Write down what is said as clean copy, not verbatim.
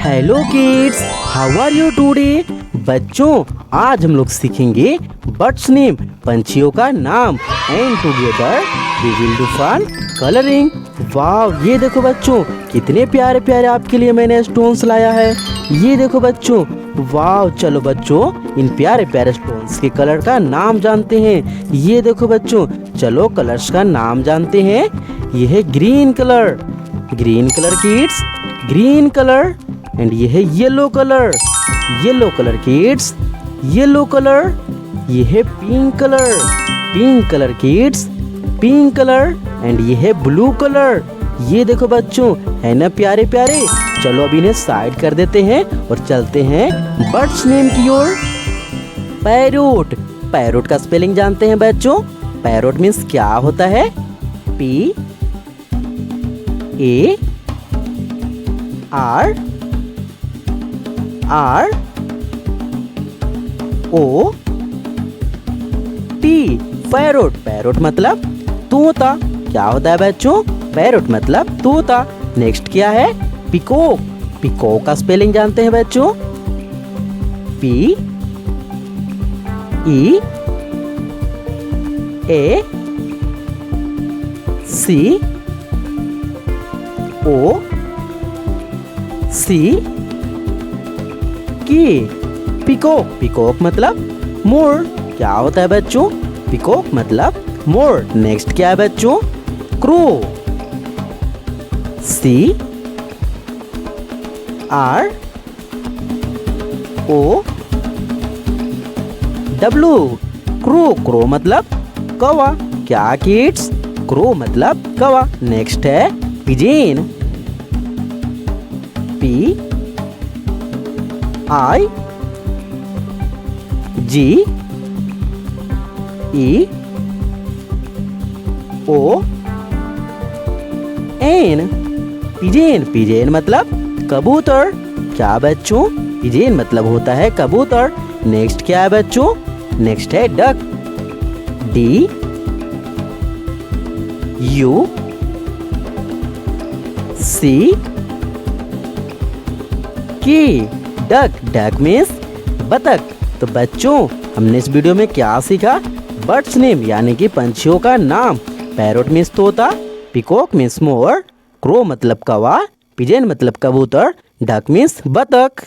Hello kids, how are you today? बच्चों, आज हम लोग सीखेंगे बर्ड्स नेम, पंछियों का नाम and together we will do fun colouring. वाह, ये देखो बच्चों, कितने प्यारे प्यारे आपके लिए मैंने स्टोन्स लाया है। ये देखो बच्चों, वाह। चलो बच्चों, इन प्यारे प्यारे स्टोन्स के कलर का नाम जानते हैं। ये देखो बच्चों, चलो कलर्स का नाम जानते हैं। ये है green colour kids, green colour. And ये है yellow colour kids, yellow colour. ये है pink colour kids, pink colour. And ये है ब्लू कलर। ये देखो बच्चों, है ना प्यारे प्यारे। चलो अब इन्हें साइड कर देते हैं और चलते हैं बर्ड्स नेम की ओर। पैरोट का स्पेलिंग जानते हैं बच्चों? पैरोट मीन्स क्या होता है? P A R O T। Parrot मतलब तोता। क्या होता है बच्चों? पैरोट मतलब तोता। नेक्स्ट क्या है? पिकॉक का स्पेलिंग जानते हैं बच्चों? P E A C O C की। पिकॉक मतलब मोर। क्या होता है बच्चों? पिकॉक मतलब मोर। नेक्स्ट क्या है बच्चों? Crow. C R O W। Crow मतलब कौवा। क्या किड्स? क्रो मतलब कौवा। नेक्स्ट है pigeon. P I G E O N। Pigeon मतलब कबूतर। क्या बच्चों? पिजेन मतलब होता है कबूतर। नेक्स्ट क्या है बच्चों? नेक्स्ट है डक। D U C की। डक मीन्स बतख। तो बच्चों, हमने इस वीडियो में क्या सीखा? बर्ड्स नेम यानी कि पंछियों का नाम। पैरोट मीन्स तोता, पिकॉक मीन्स मोर, क्रो मतलब कौवा, पिजेन मतलब कबूतर, डक मीन्स बतख।